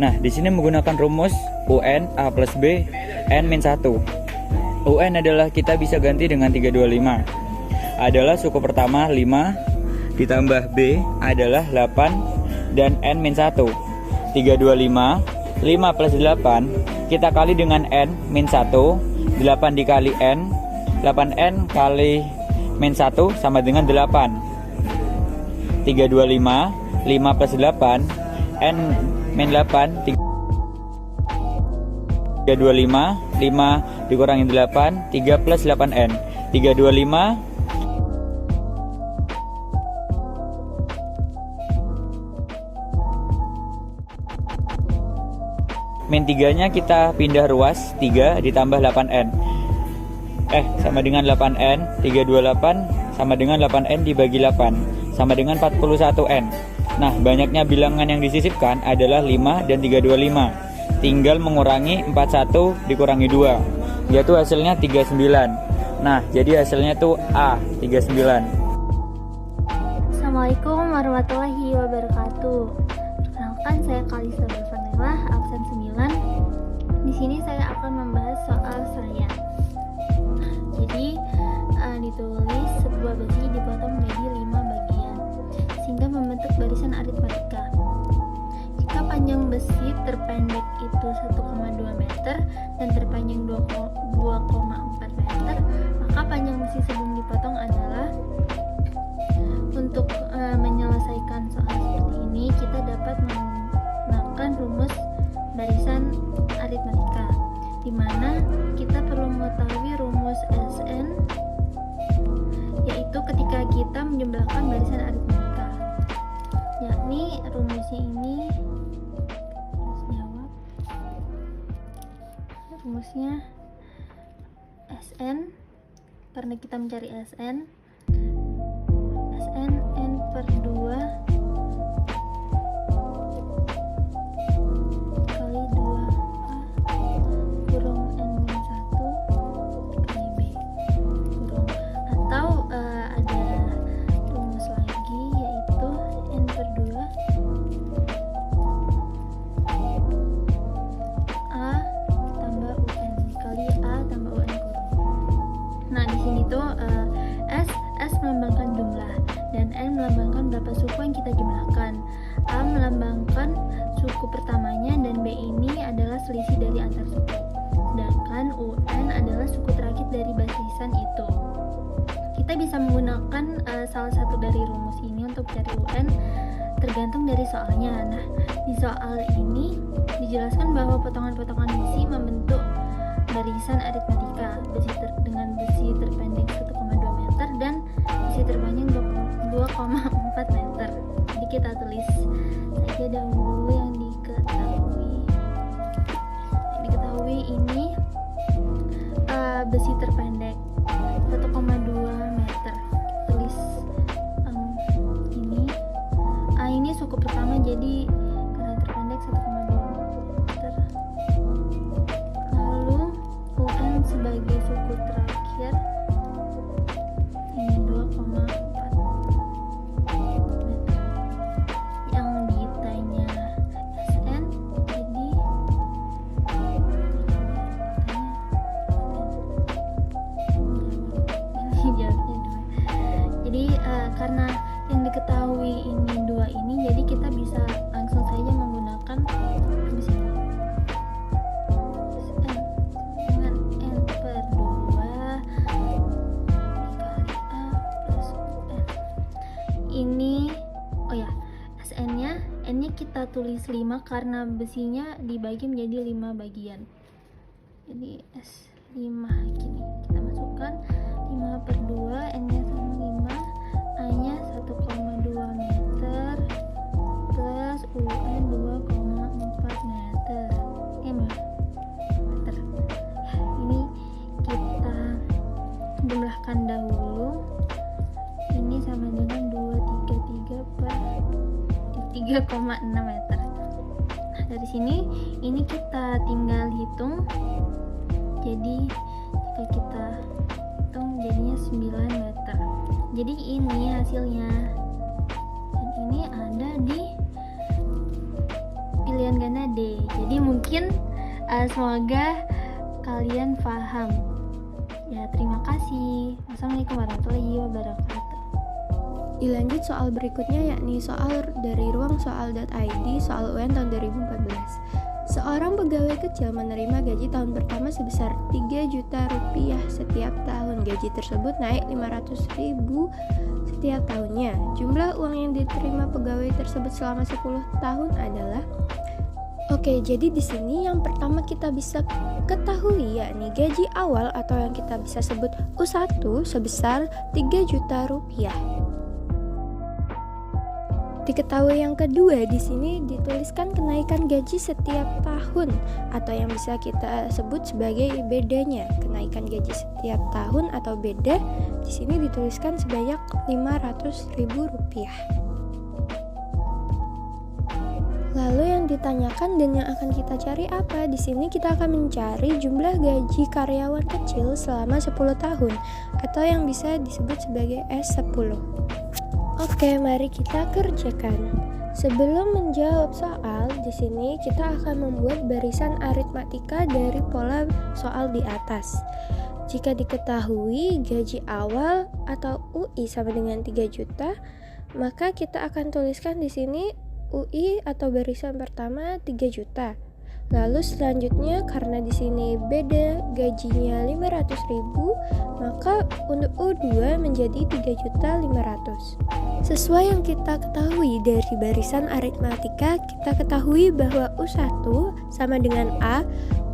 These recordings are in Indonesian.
Nah, di sini menggunakan rumus UN A plus B N min 1. UN adalah kita bisa ganti dengan 325. Adalah suku pertama 5 ditambah B adalah 8 dan N min 1. 325, 5 plus 8 kita kali dengan N min 1, 8 dikali N, 8N kali min 1 sama dengan 8. 325, 5 plus 8 N min 8, 325, 5 dikurangi 8, 3 plus 8N, 325 min 3 nya kita pindah ruas, 3 ditambah 8N sama dengan 8N, 328 sama dengan 8N dibagi 8 sama dengan 41N. Nah, banyaknya bilangan yang disisipkan adalah 5 dan 325. Tinggal mengurangi 41 dikurangi 2, yaitu hasilnya 39. Nah, jadi hasilnya tuh A, 39. Assalamualaikum warahmatullahi wabarakatuh. Perkenalkan, saya Kalisa Berfanela, absen 9. Di sini saya akan membahas soal serayan. Jadi, ditulis sebuah besi dipotong menjadi 5 bagian sehingga membentuk barisan aritmatika. Jika panjang besi terpendek itu 1,2 meter dan terpanjang 2,4 meter, maka panjang besi sebelum dipotong adalah. Untuk menyelesaikan soal seperti ini, kita dapat menggunakan rumus barisan aritmatika, di mana kita perlu mengetahui rumus SN, yaitu ketika kita menjumlahkan barisan aritmatika, yakni rumusnya ini rumusnya SN, karena kita mencari SN N per 2 kali 2A kurung N min 1 kali B kurung, atau ada rumus lagi yaitu N per 2 A tambah UN kali A tambah UN kurung. Nah, di sini tuh S melambangkan jumlah dan N melambangkan berapa suku yang kita jumlahkan. A melambangkan suku pertamanya dan B ini adalah selisih dari antar suku. Sedangkan UN adalah suku terakhir dari basisan itu. Kita bisa menggunakan salah satu dari rumus ini untuk cari UN tergantung dari soalnya. Nah, di soal ini dijelaskan bahwa potongan-potongan besi membentuk barisan aritmatika dengan besi terpendek 1,2 meter dan besi terpanjang 2,4 meter. Jadi kita tulis saja dahulu yang diketahui. Yang diketahui ini besi terpendek 1,2 meter. Kita tulis ini A ini suku pertama, jadi karena terpendek 1,2 meter. Lalu UN sebagai suku terakhir ini 2,4 meter. Yang ditanya SN, jadi jawabnya 2. Jadi karena yang diketahui ini 2 ini, jadi kita bisa langsung saja menggunakan rumus ini. Dengan N per 2 dikali A plus UN. Ini N-nya kita tulis 5 karena besinya dibagi menjadi 5 bagian. Jadi S5 gini. Kita masukkan 5 per 2, N-nya sama 5, A-nya 1,2 meter plus UN 2,4 meter. Meter. Ini kita jumlahkan dahulu. Ini sama dengan 233 per 3,6 meter. Nah, dari sini ini kita tinggal hitung. Jadi jika kita hitung jadinya 9 meter. Jadi ini hasilnya. Dan ini ada di pilihan ganda D. mungkin semoga kalian paham. Ya, terima kasih. Wassalamualaikum warahmatullahi wabarakatuh. Dilanjut soal berikutnya, yakni soal dari ruangsoal.id, soal UN tahun 2014. Seorang pegawai kecil menerima gaji tahun pertama sebesar 3 juta rupiah setiap tahun. Gaji tersebut naik 500.000 setiap tahunnya. Jumlah uang yang diterima pegawai tersebut selama 10 tahun adalah. Oke, jadi di sini yang pertama kita bisa ketahui yakni gaji awal atau yang kita bisa sebut U1 sebesar 3 juta rupiah. Diketahui yang kedua, di sini dituliskan kenaikan gaji setiap tahun atau yang bisa kita sebut sebagai bedanya. Kenaikan gaji setiap tahun atau beda di sini dituliskan sebanyak 500.000 rupiah. Lalu yang ditanyakan dan yang akan kita cari apa? Di sini kita akan mencari jumlah gaji karyawan kecil selama 10 tahun atau yang bisa disebut sebagai S10. Oke, mari kita kerjakan. Sebelum menjawab soal, di sini kita akan membuat barisan aritmatika dari pola soal di atas. Jika diketahui gaji awal atau UI sama dengan 3 juta, maka kita akan tuliskan di sini UI atau barisan pertama 3 juta. Lalu selanjutnya karena di sini beda gajinya 500.000, maka untuk U2 menjadi 3.500.000. Sesuai yang kita ketahui dari barisan aritmatika, kita ketahui bahwa U1 sama dengan A,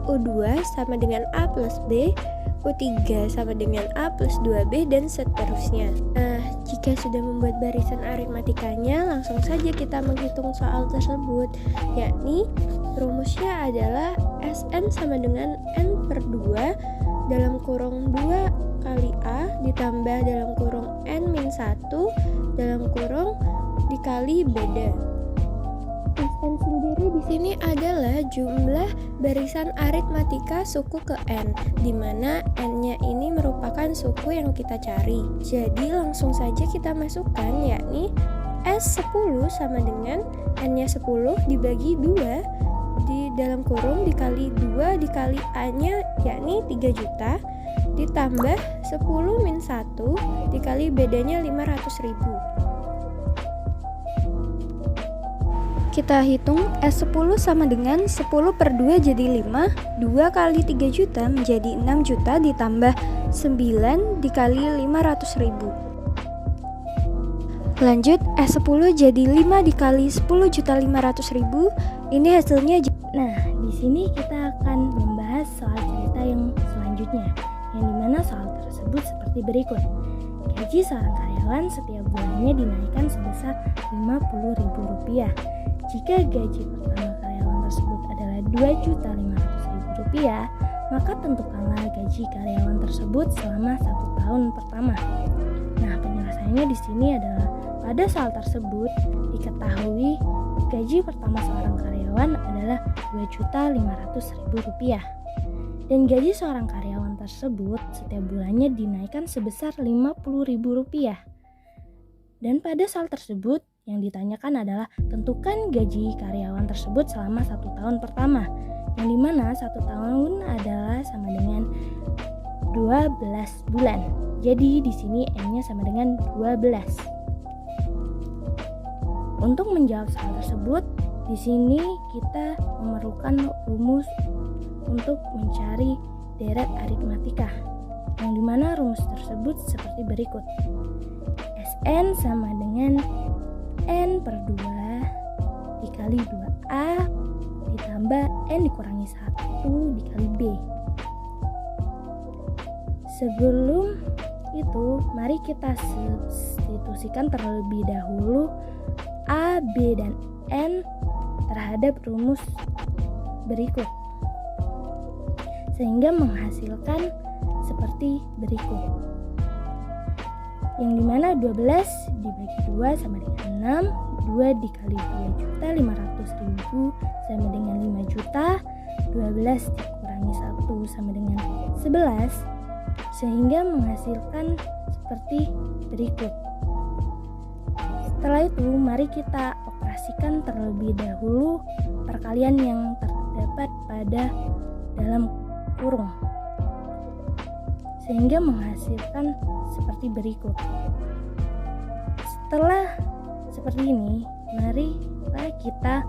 U2 sama dengan A plus B, U3 sama dengan A plus 2B, dan seterusnya. Nah, jika sudah membuat barisan aritmatikanya, langsung saja kita menghitung soal tersebut, yakni rumusnya adalah Sn sama dengan N per 2 dalam kurung 2 kali A ditambah dalam kurung N min 1 dalam kurung dikali beda. Sn sendiri di sini adalah jumlah barisan aritmatika suku ke N, di mana N-nya ini merupakan suku yang kita cari. Jadi langsung saja kita masukkan, yakni S10 sama dengan N-nya 10 dibagi 2 di dalam kurung dikali 2 dikali A-nya yakni 3 juta ditambah 10 min 1 dikali bedanya 500.000. Kita hitung S10 sama dengan 10 per 2 jadi 5, 2 kali 3 juta menjadi 6 juta ditambah 9 dikali 500.000. Lanjut, S10 jadi 5 dikali 10.500.000. Ini hasilnya. Nah, di sini kita akan membahas soal cerita yang selanjutnya, yang dimana soal tersebut seperti berikut. Gaji seorang karyawan setiap bulannya dinaikkan sebesar Rp50.000. Jika gaji pertama karyawan tersebut adalah Rp2.500.000, maka tentukanlah gaji karyawan tersebut selama 1 tahun pertama. Nah, penyelesaiannya di sini adalah pada soal tersebut diketahui gaji pertama seorang karyawan adalah Rp2.500.000 dan gaji seorang karyawan tersebut setiap bulannya dinaikkan sebesar Rp50.000. Dan pada soal tersebut yang ditanyakan adalah tentukan gaji karyawan tersebut selama 1 tahun pertama, yang dimana 1 tahun adalah sama dengan 12 bulan. Jadi di sini N-nya sama dengan 12. Untuk menjawab soal tersebut, di sini kita memerlukan rumus untuk mencari deret aritmatika, yang dimana rumus tersebut seperti berikut. Sn sama dengan N per 2 dikali 2A ditambah N dikurangi 1 dikali B. Sebelum itu, mari kita substitusikan terlebih dahulu A, B, dan N terhadap rumus berikut, sehingga menghasilkan seperti berikut, yang dimana 12 dibagi 2 sama dengan 6, 2 dikali 2.500.000 sama dengan 5 juta, 12 dikurangi 1 sama dengan 11, sehingga menghasilkan seperti berikut. Setelah itu, mari kita operasikan terlebih dahulu perkalian yang terdapat pada dalam kurung, sehingga menghasilkan seperti berikut. Setelah seperti ini, marilah kita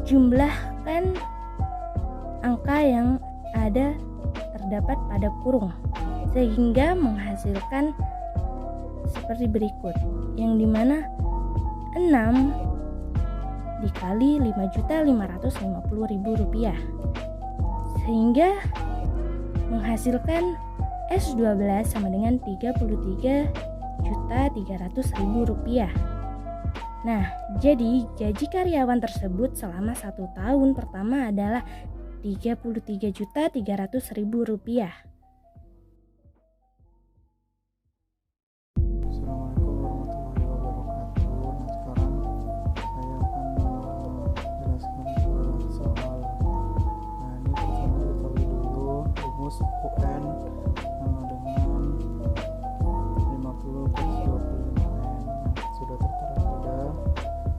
jumlahkan angka yang ada terdapat pada kurung, sehingga menghasilkan seperti berikut, yang dimana 6 dikali Rp5.550.000, sehingga menghasilkan S12 sama dengan Rp33.300.000. Nah, jadi gaji karyawan tersebut selama 1 tahun pertama adalah Rp33.300.000. Assalamualaikum warahmatullahi wabarakatuh. Nah, sekarang saya akan menjelaskan soal. Nah, ini pertama diketahui dulu rumus UN dengan 50 plus 25N sudah tertera pada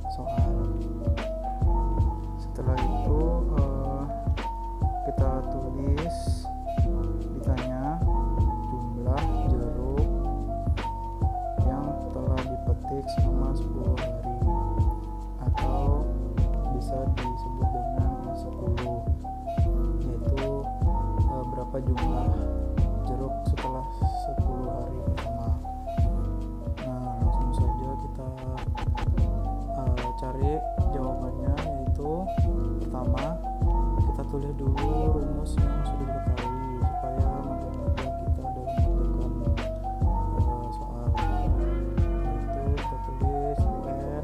soal. Setelah itu kita tulis, ditanya jumlah jeruk yang telah dipetik selama 10 hari, atau bisa disebut dengan 10, yaitu berapa jumlah jeruk setelah 10 hari pertama. Nah, langsung saja kita cari jawabannya, yaitu pertama kita tulis dulu rumus yang sudah diketahui supaya mudah-mudah kita dalam mengerjakan soal. Yaitu kita tulis UN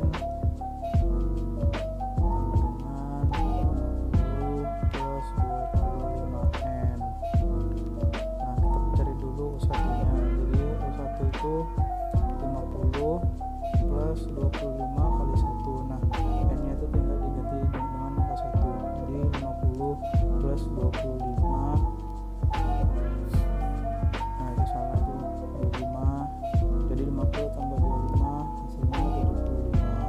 dengan 50 plus 25N. Nah, kita cari dulu U1-nya. Jadi U1 itu 50 plus 25 kali 1. Nah, N-nya itu tinggal diganti dengan angka 1. Jadi 50 plus 25. Nah, itu salah tuh, 25. Jadi 50 tambah 25 hasilnya 75.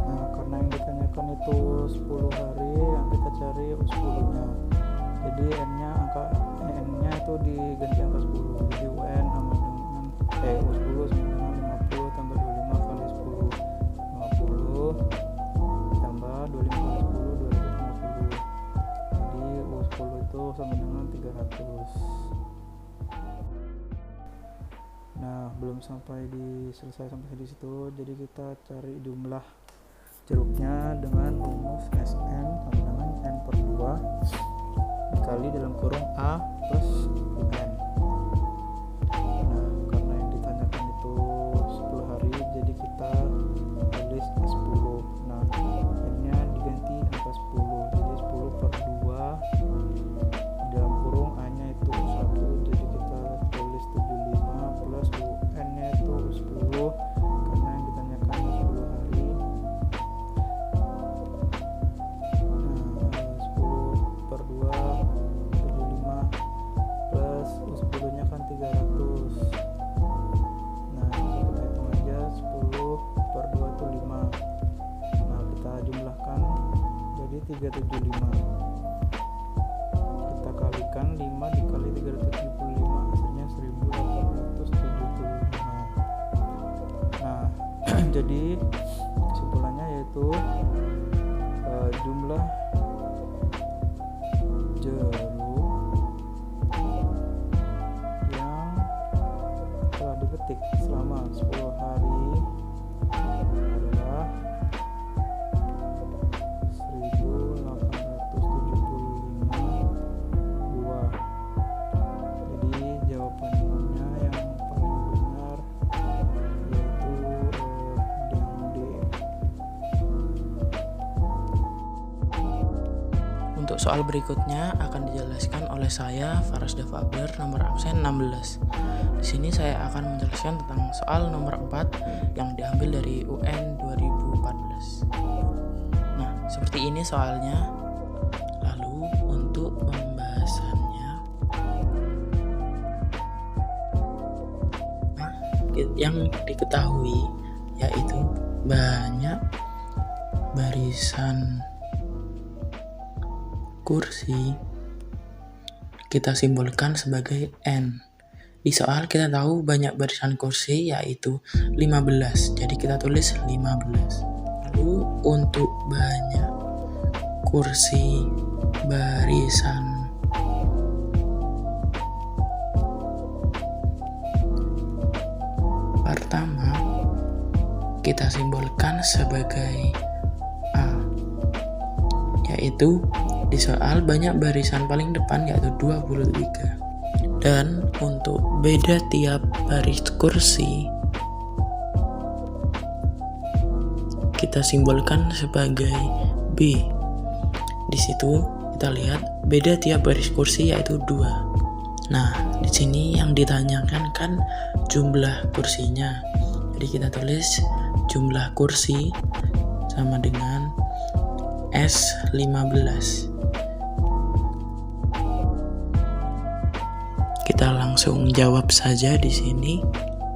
Nah, karena yang ditanyakan itu 10 hari, yang kita cari 10-nya. Jadi N-nya itu diganti angka 10. Jadi UN sama dengan U10 sama dengan 50 tambah 25 kali 10. 50 tambah 25 kali 10, 250. Jadi U10 itu sama dengan 300. Nah, belum selesai sampai di situ. Jadi kita cari jumlah jeruknya dengan rumus SN sama dengan N per 2 dikali dalam kurung A plus UN. Nah, karena yang ditanyakan itu 10 hari, jadi kita tulis 10. Nah, N-nya diganti angka 10, jadi 10 per 2 dalam kurung A-nya itu 1, jadi kita tulis 75 plus UN-nya itu 10, karena yang ditanyakan 10 hari. Nah, 10 per 2 75 plus U10 nya kan 300. Nah, kita hitung aja, 10 per 2 itu 5. Nah, kita jumlahkan jadi 375. Kita kalikan 5 dikali 375, hasilnya 1875. Nah, jadi kesimpulannya yaitu jumlah jeruk yang telah dipetik selama 10 hari adalah 1875 buah. Jadi jawabannya yang paling benar yaitu yang D. Untuk soal berikutnya akan dijelaskan oleh saya, Farasda Fabler, nomor absen 16. Di sini saya akan menjelaskan tentang soal nomor 4 yang diambil dari UN 2014. Nah, seperti ini soalnya. Lalu untuk pembahasannya, yang diketahui yaitu banyak barisan kursi kita simbolkan sebagai N. Di soal kita tahu banyak barisan kursi yaitu 15. Jadi kita tulis 15. Lalu untuk banyak kursi barisan pertama kita simbolkan sebagai A, yaitu di soal banyak barisan paling depan yaitu 23. Dan untuk beda tiap baris kursi kita simbolkan sebagai B. Di situ kita lihat beda tiap baris kursi yaitu 2. Nah, di sini yang ditanyakan kan jumlah kursinya. Jadi kita tulis jumlah kursi sama dengan S15. Kita langsung jawab saja di sini.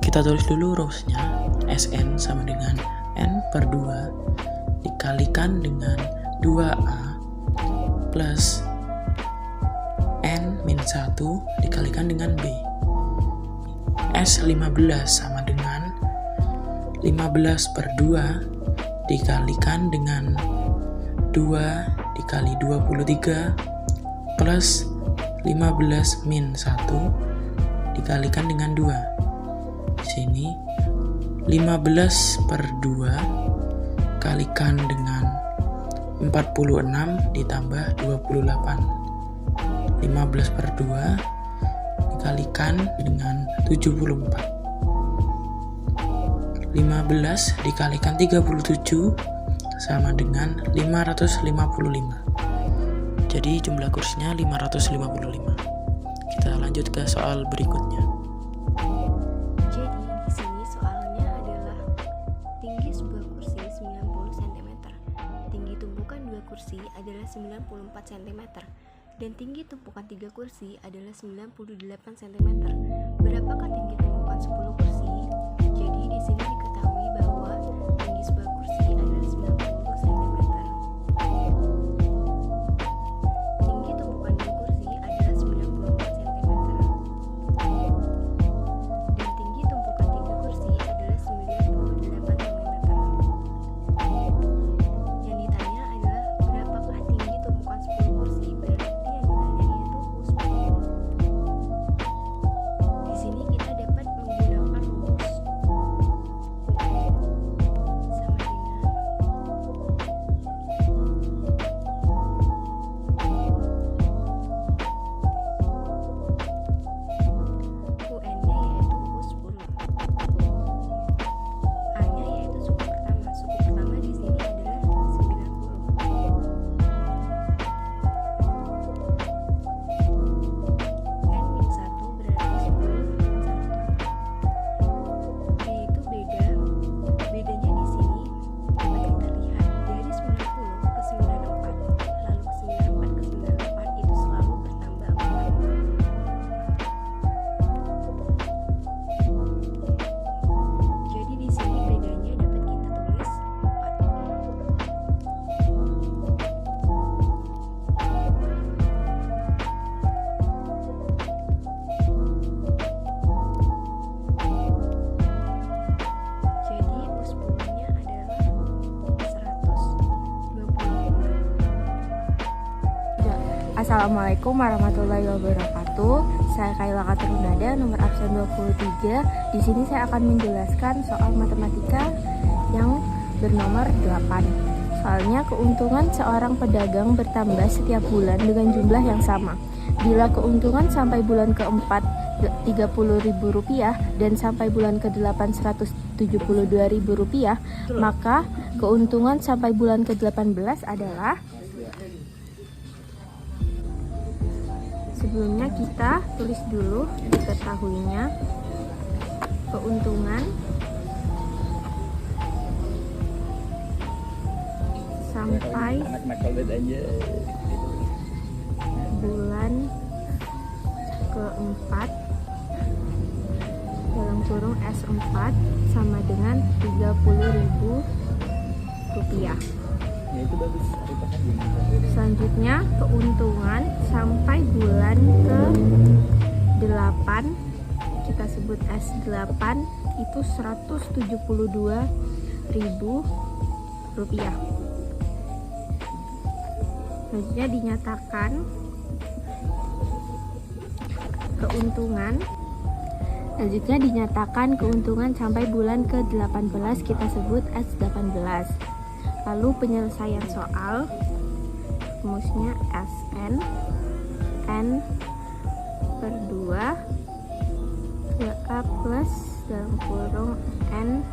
Kita tulis dulu rumusnya. Sn sama dengan N per 2 dikalikan dengan 2A plus N min 1 dikalikan dengan B. S15 sama dengan 15 per 2 dikalikan dengan 2 dikali 23 plus 15 min 1 dikalikan dengan 2. Di sini 15 per 2 kalikan dengan 46 ditambah 28. 15 per 2 dikalikan dengan 74. 15 dikalikan 37 sama dengan 555. Jadi jumlah kursinya 555. Kita lanjut ke soal berikutnya. Jadi di sini soalnya adalah tinggi sebuah kursi 90 cm, tinggi tumpukan 2 kursi adalah 94 cm, dan tinggi tumpukan 3 kursi adalah 98 cm. Berapakah tinggi tumpukan 10 kursi? Jadi di sini diketahui bahwa tinggi sebuah kursi adalah 90 cm. Assalamualaikum warahmatullahi wabarakatuh. Saya Kaila Katrunada, nomor absen 23. Di sini saya akan menjelaskan soal matematika yang bernomor 8. Soalnya keuntungan seorang pedagang bertambah setiap bulan dengan jumlah yang sama. Bila keuntungan sampai bulan keempat Rp30.000 dan sampai bulan ke-8 Rp172.000, maka keuntungan sampai bulan ke-18 adalah, sebelumnya kita tulis dulu diketahuinya keuntungan sampai bulan keempat dalam kurung S4 sama dengan Rp30.000. Ya itu bagus. Selanjutnya keuntungan sampai bulan ke-8, kita sebut S8, itu Rp172.000. Selanjutnya dinyatakan keuntungan sampai bulan ke-18, kita sebut S18. Lalu penyelesaian soal, rumusnya Sn n per 2 2a plus dalam kurung n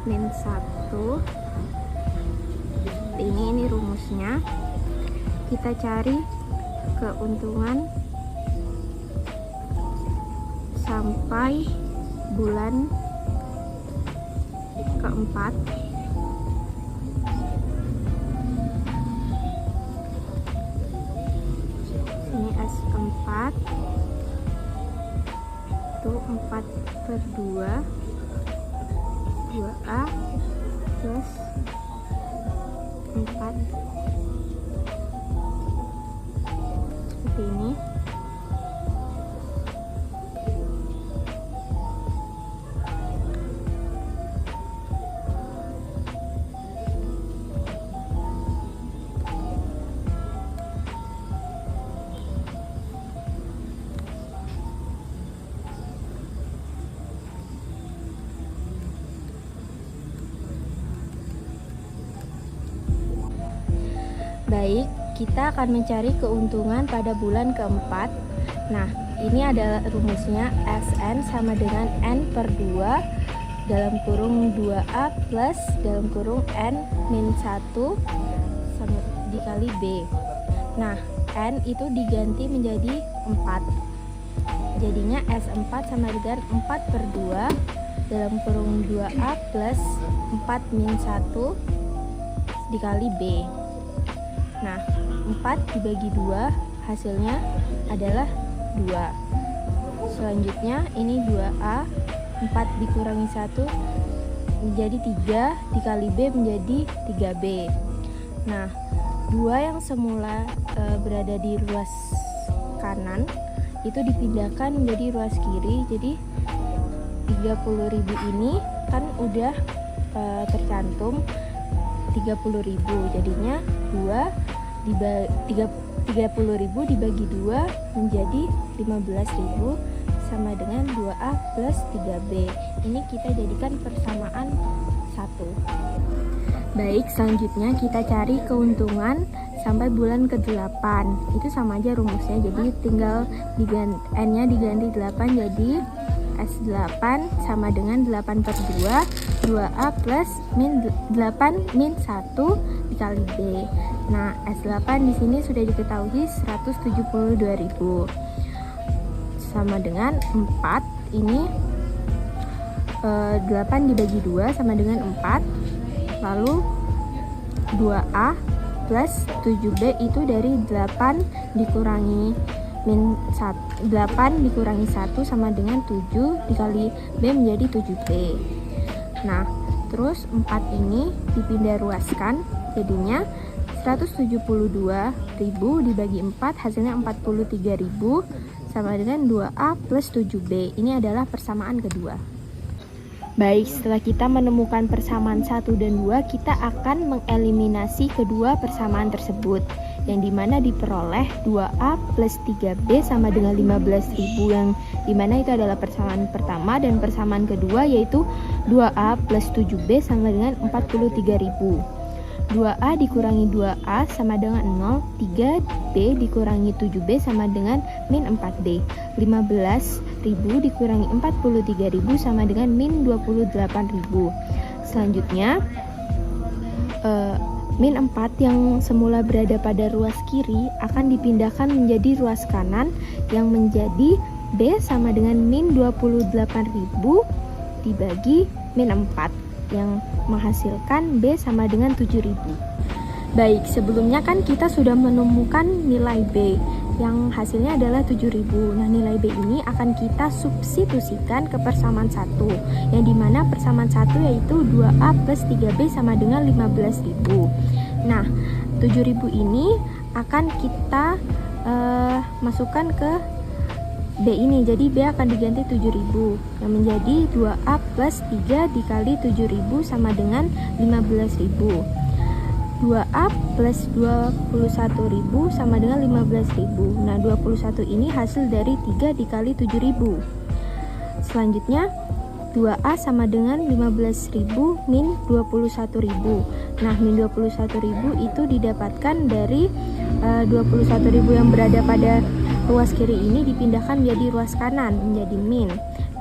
min 1. Ini rumusnya. Kita cari keuntungan sampai bulan ke-4. Ini S4 itu 4 per 2 2a plus 4 seperti ini. Baik, kita akan mencari keuntungan pada bulan ke-4. Nah, ini adalah rumusnya. Sn sama dengan n per 2 dalam kurung 2a plus dalam kurung n min 1 sama dikali b. Nah, n itu diganti menjadi 4. Jadinya S4 sama dengan 4 per 2 dalam kurung 2a plus 4 min 1 dikali b. Nah, 4 dibagi 2 hasilnya adalah 2. Selanjutnya ini 2a, 4 dikurangi 1 menjadi 3 dikali b menjadi 3b. Nah, 2 yang semula berada di ruas kanan itu dipindahkan menjadi ruas kiri. Jadi 30.000 ini kan udah tercantum 30.000, jadinya 30.000 dibagi 2 menjadi 15.000 sama dengan 2a plus 3b. Ini kita jadikan persamaan 1. Baik, selanjutnya kita cari keuntungan sampai bulan ke-8. Itu sama aja rumusnya, jadi tinggal n-nya diganti 8 jadi S8 sama dengan 8 per 2 2a plus min 8 min 1 dikali b. Nah, S8 di sini sudah diketahui 172.000 sama dengan 4. Ini 8 dibagi 2 sama dengan 4. Lalu 2a plus 7b itu dari 8 dikurangi min 8 dikurangi 1 sama dengan 7 dikali b menjadi 7b. Nah, terus 4 ini dipindah ruaskan, jadinya 172.000 dibagi 4 hasilnya 43.000 sama dengan 2a plus 7b. Ini adalah persamaan kedua. Baik, setelah kita menemukan persamaan 1 dan 2, kita akan mengeliminasi kedua persamaan tersebut, yang dimana diperoleh 2a plus 3b sama dengan 15.000, yang dimana itu adalah persamaan pertama, dan persamaan kedua yaitu 2a plus 7b sama dengan 43.000. 2a dikurangi 2a sama dengan 0, 3b dikurangi 7b sama dengan min 4b. 15.000 dikurangi 43.000 sama dengan min 28.000. Selanjutnya min 4 yang semula berada pada ruas kiri akan dipindahkan menjadi ruas kanan, yang menjadi b sama dengan min 28.000 dibagi min 4, yang menghasilkan b sama dengan 7.000. Baik, sebelumnya kan kita sudah menemukan nilai b. yang hasilnya adalah 7.000. Nah, nilai B ini akan kita substitusikan ke persamaan 1, yang dimana persamaan 1 yaitu 2A plus 3B sama dengan 15.000. Nah, 7.000 ini akan kita masukkan ke B ini, jadi B akan diganti 7.000 yang menjadi 2A plus 3 dikali 7.000 sama dengan 15.000. 2A plus 21.000 sama dengan 15.000. Nah, 21 ini hasil dari 3 dikali 7.000. Selanjutnya 2A sama dengan 15.000 min 21.000. Nah, min 21.000 itu didapatkan dari 21.000 yang berada pada ruas kiri ini dipindahkan menjadi ruas kanan, menjadi min.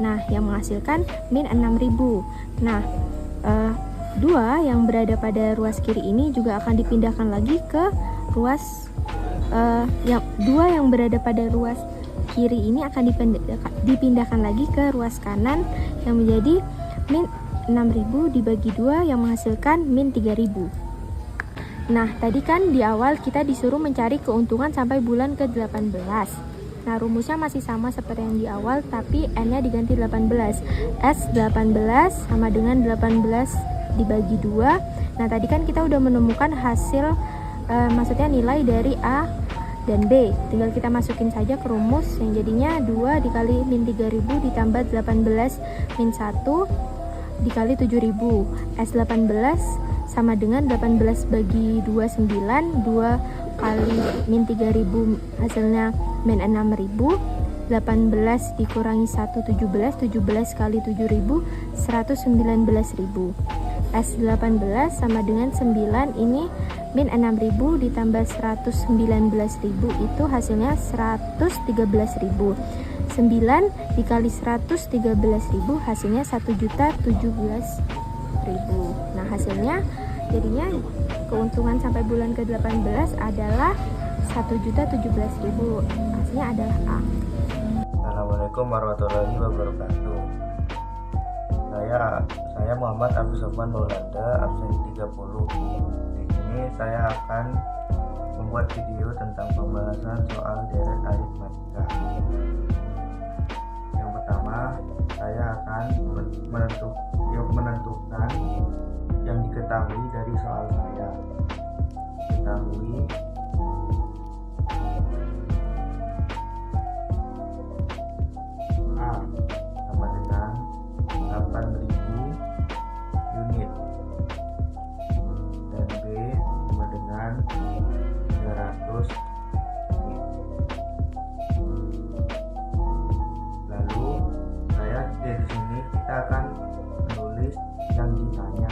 Nah, yang menghasilkan min 6.000. Nah, 2 yang berada pada ruas kiri ini juga akan dipindahkan lagi ke ruas 2 yang berada pada ruas kiri ini akan dipindahkan lagi ke ruas kanan yang menjadi min 6.000 dibagi 2 yang menghasilkan min 3.000. Nah, tadi kan di awal kita disuruh mencari keuntungan sampai bulan ke-18. Nah, rumusnya masih sama seperti yang di awal, tapi N-nya diganti 18. S 18 sama dengan 18 dibagi 2. Nah, tadi kan kita udah menemukan hasil, maksudnya nilai dari A dan B. Tinggal kita masukin saja ke rumus yang jadinya 2 dikali min 3.000 ditambah 18 min 1 dikali 7.000. S 18 sama dengan 18 bagi 2 9, 2 kali min 3.000 hasilnya min 6.000, 18 dikurangi 1 17, 17 kali 7.000 119.000. S 18 sama dengan 9, ini min 6.000 ditambah 119.000 itu hasilnya 113.000. 9 dikali 113.000 hasilnya 1.017.000. Nah, hasilnya jadinya keuntungan sampai bulan ke-18 adalah 1.017.000. Hasilnya adalah A. Assalamualaikum warahmatullahi wabarakatuh. Saya Muhammad Abdul Sofwan Maulanda, absen 30. Di sini saya akan membuat video tentang pembahasan soal deret aritmatika. Yang pertama, saya akan menentukan yang diketahui dari soal saya. Ketahui A sama dengan 8.000 unit dan B sama dengan 300 unit. Lalu dari sini kita akan menulis yang ditanya.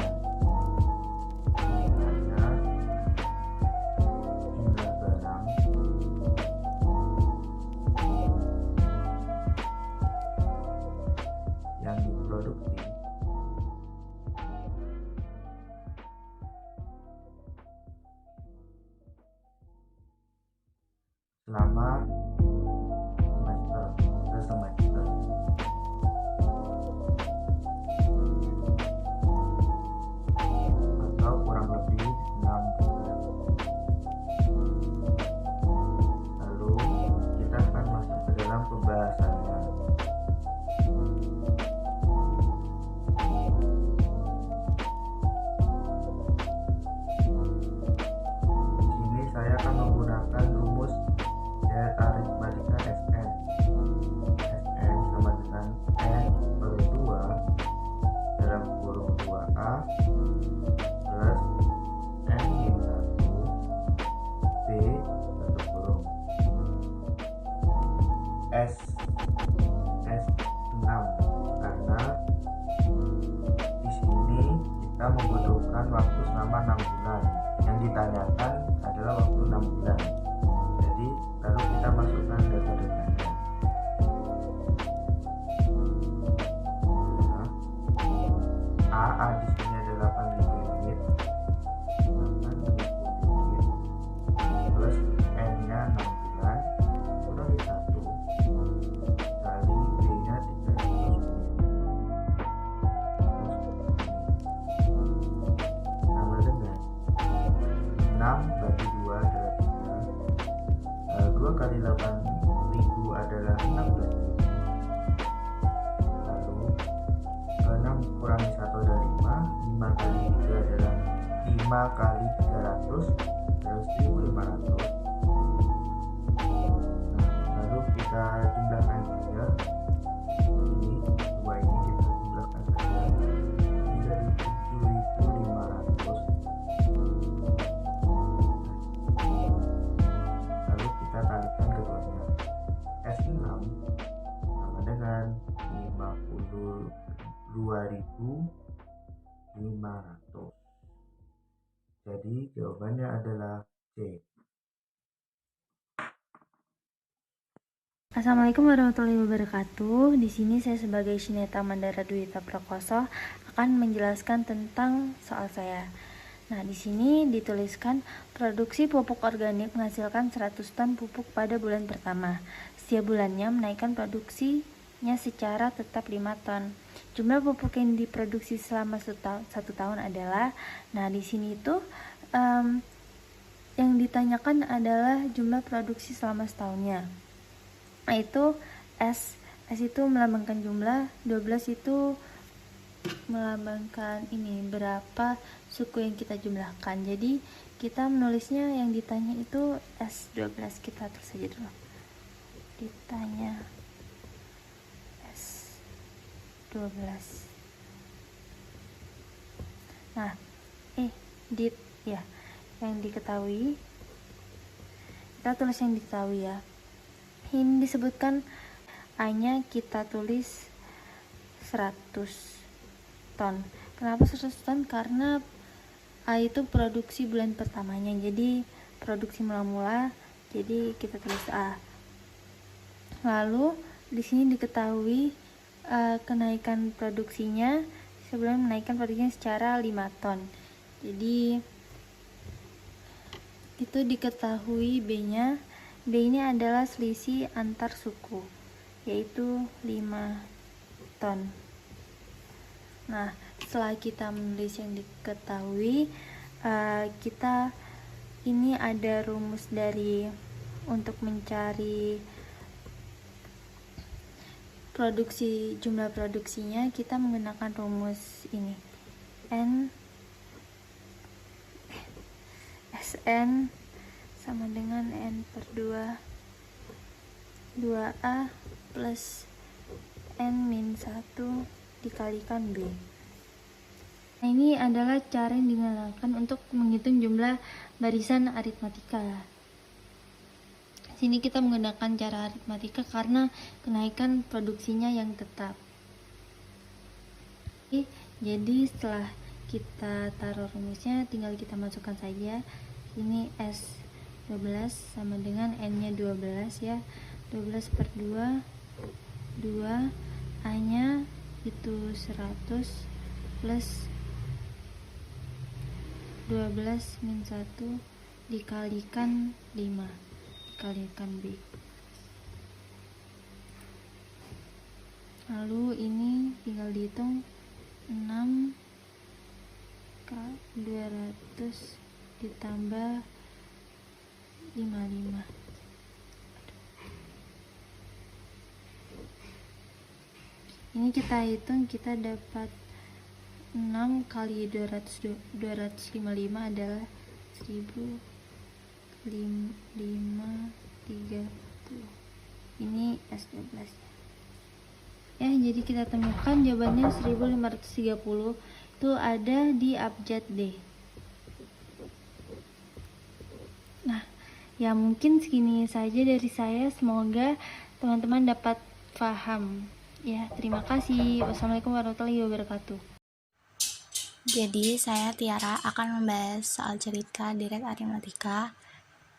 Jumlah barang yang diproduksi selama semester ke semester. Atau kurang lebih 6 bulan. Lalu kita akan masuk ke dalam pembahasannya. 5 kali 300 adalah 1500. Lalu kita jumlahkan saja ini, dua ini kita jumlahkan saja menjadi 7500. Lalu kita kalikan keduanya. S6 sama dengan 52.500. Jadi jawabannya adalah C. Assalamualaikum warahmatullahi wabarakatuh. Di sini saya sebagai Shineta Mandara Dwita Prakoso akan menjelaskan tentang soal saya. Nah, di sini dituliskan produksi pupuk organik menghasilkan 100 ton pupuk pada bulan pertama. Setiap bulannya menaikkan produksinya secara tetap 5 ton. Jumlah pupuk yang diproduksi selama 1 tahun adalah, nah di sini itu yang ditanyakan adalah jumlah produksi selama setahunnya. Nah, itu S itu melambangkan jumlah, 12 itu melambangkan ini berapa suku yang kita jumlahkan. Jadi kita menulisnya yang ditanya itu S12, kita tulis saja dulu. Ditanya S12. Nah, yang diketahui, kita tulis yang diketahui ya. Ini disebutkan A-nya kita tulis 100 ton. Kenapa 100 ton? Karena A itu produksi bulan pertamanya, jadi produksi mula-mula, jadi kita tulis A. Lalu di sini diketahui kenaikan produksinya sebelum menaikkan produksinya secara 5 ton. Jadi itu diketahui B-nya. B ini adalah selisih antar suku, yaitu 5 ton. Nah, setelah kita menulis yang diketahui, kita ini ada rumus dari untuk mencari jumlah produksinya. Kita menggunakan rumus ini, Sn sama dengan N/2 2A plus N-1 dikalikan B. Nah, ini adalah cara yang digunakan untuk menghitung jumlah barisan aritmatika. Sini kita menggunakan cara aritmatika karena kenaikan produksinya yang tetap. Oke, jadi setelah kita taruh rumusnya, tinggal kita masukkan saja. Ini S12 sama dengan N-nya 12 ya. 12/2, 2, A-nya itu 100 plus 12 min 1 dikalikan 5 dikalikan B. Lalu ini tinggal dihitung, 6 k 200 ditambah 55. Ini kita hitung, kita dapat 6 kali 255 adalah 1530. Ini S12 ya. Jadi kita temukan jawabannya 1530 itu ada di abjad D. Nah, ya mungkin segini saja dari saya, semoga teman-teman dapat paham ya. Terima kasih. Wassalamualaikum warahmatullahi wabarakatuh. Jadi saya Tiara akan membahas soal cerita deret aritmatika,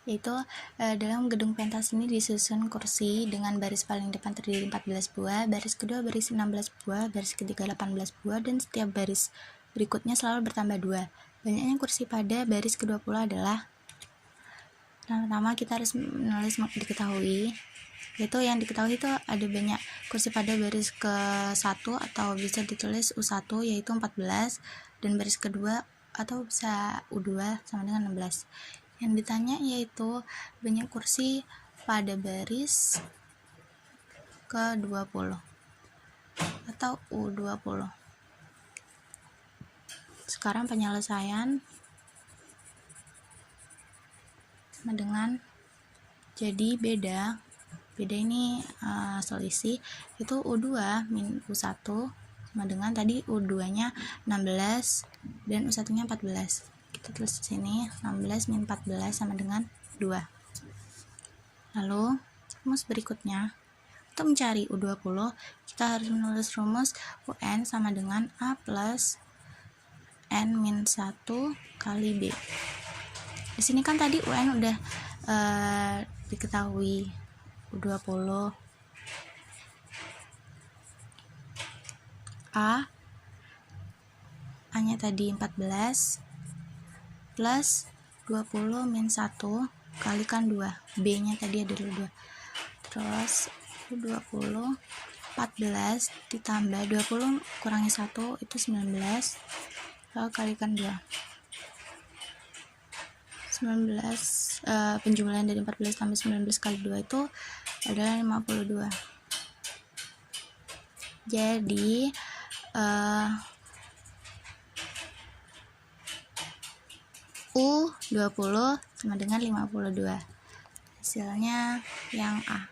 yaitu dalam gedung pentas ini disusun kursi dengan baris paling depan terdiri 14 buah, baris kedua berisi 16 buah, baris ketiga 18 buah, dan setiap baris berikutnya selalu bertambah 2. Banyaknya kursi pada baris ke-20 adalah, pertama kita harus menulis diketahui, yaitu yang diketahui itu ada banyak kursi pada baris ke-1 atau bisa ditulis U1 yaitu 14, dan baris kedua atau bisa U2 sama dengan 16. Yang ditanya yaitu banyak kursi pada baris ke-20 atau U20. Sekarang penyelesaian. sama dengan, jadi beda ini selisih itu U2 min U1 sama dengan tadi U2 nya 16 dan U1 nya 14. Kita tulis di sini 16 min 14 sama dengan 2. Lalu rumus berikutnya, untuk mencari U20 kita harus menulis rumus UN sama dengan A plus N min 1 kali B. Di sini kan tadi UN udah diketahui U20 A nya tadi 14 plus 20 min 1 kalikan 2, B nya tadi adalah 2, terus 20 14 ditambah 20 kurangi 1 itu 19, lalu kalikan 2, 19 penjumlahan dari 14 tambah 19 kali 2 itu adalah 52. Jadi U20 sama dengan 52. Hasilnya yang A.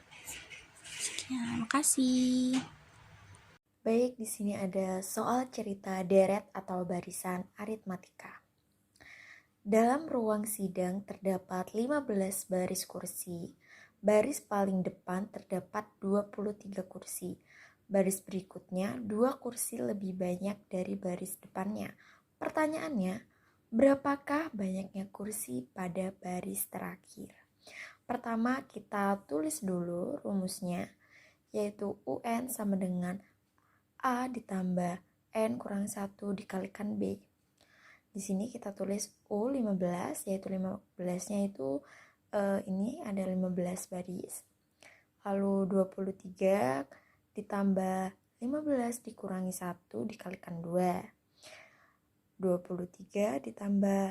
Sekian, makasih. Baik, di sini ada soal cerita deret atau barisan aritmatika. Dalam ruang sidang terdapat 15 baris kursi. Baris paling depan terdapat 23 kursi. Baris berikutnya 2 kursi lebih banyak dari baris depannya. Pertanyaannya, berapakah banyaknya kursi pada baris terakhir? Pertama, kita tulis dulu rumusnya, yaitu UN sama dengan A ditambah N kurang 1 dikalikan B. Di sini kita tulis U15, yaitu 15-nya itu ini ada 15 baris. Lalu 23 ditambah 15 dikurangi 1 dikalikan 2. 23 ditambah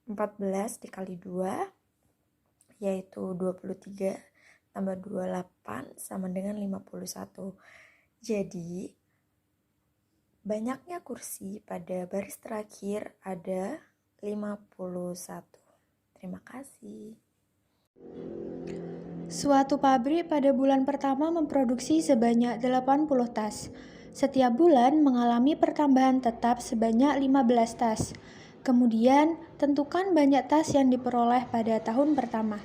14 dikali 2, yaitu 23 tambah 28 sama dengan 51. Jadi banyaknya kursi pada baris terakhir ada 51. Terima kasih. Suatu pabrik pada bulan pertama memproduksi sebanyak 80 tas. Setiap bulan mengalami pertambahan tetap sebanyak 15 tas. Kemudian, tentukan banyak tas yang diperoleh pada tahun pertama.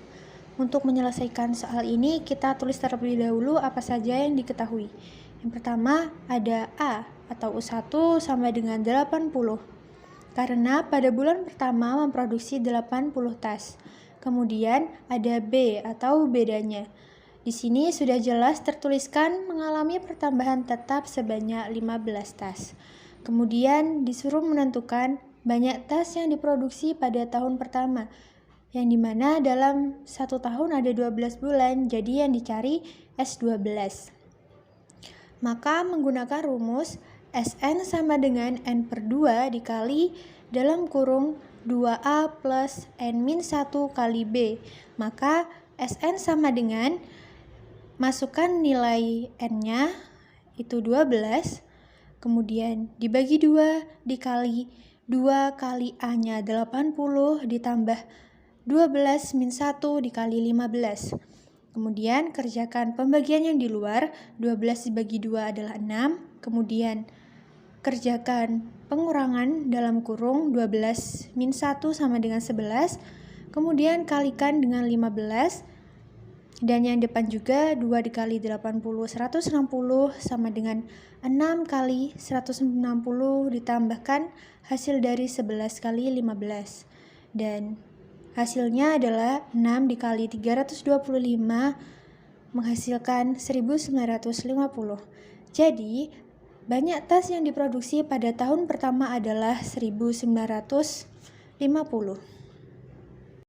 Untuk menyelesaikan soal ini, kita tulis terlebih dahulu apa saja yang diketahui. Yang pertama, ada A atau U1 sama dengan 80. Karena pada bulan pertama memproduksi 80 tas. Kemudian ada B atau bedanya. Di sini sudah jelas tertuliskan mengalami pertambahan tetap sebanyak 15 tas. Kemudian disuruh menentukan banyak tas yang diproduksi pada tahun pertama, yang dimana dalam 1 tahun ada 12 bulan, jadi yang dicari S12. Maka menggunakan rumus Sn sama dengan N/2 dikali dalam kurung 2A plus N-1 kali B. Maka Sn sama dengan, masukkan nilai N-nya itu 12, kemudian dibagi 2 dikali 2 kali A-nya 80 ditambah 12 min 1 dikali 15. Kemudian kerjakan pembagian yang di luar, 12 dibagi 2 adalah 6. Kemudian kerjakan pengurangan dalam kurung 12 min 1 sama dengan 11. Kemudian kalikan dengan 15. Dan yang depan juga 2 dikali 80, 160 sama dengan 6 kali 160 ditambahkan hasil dari 11 kali 15. Dan hasilnya adalah 6 dikali 325 menghasilkan 1950. Jadi, banyak tas yang diproduksi pada tahun pertama adalah 1950.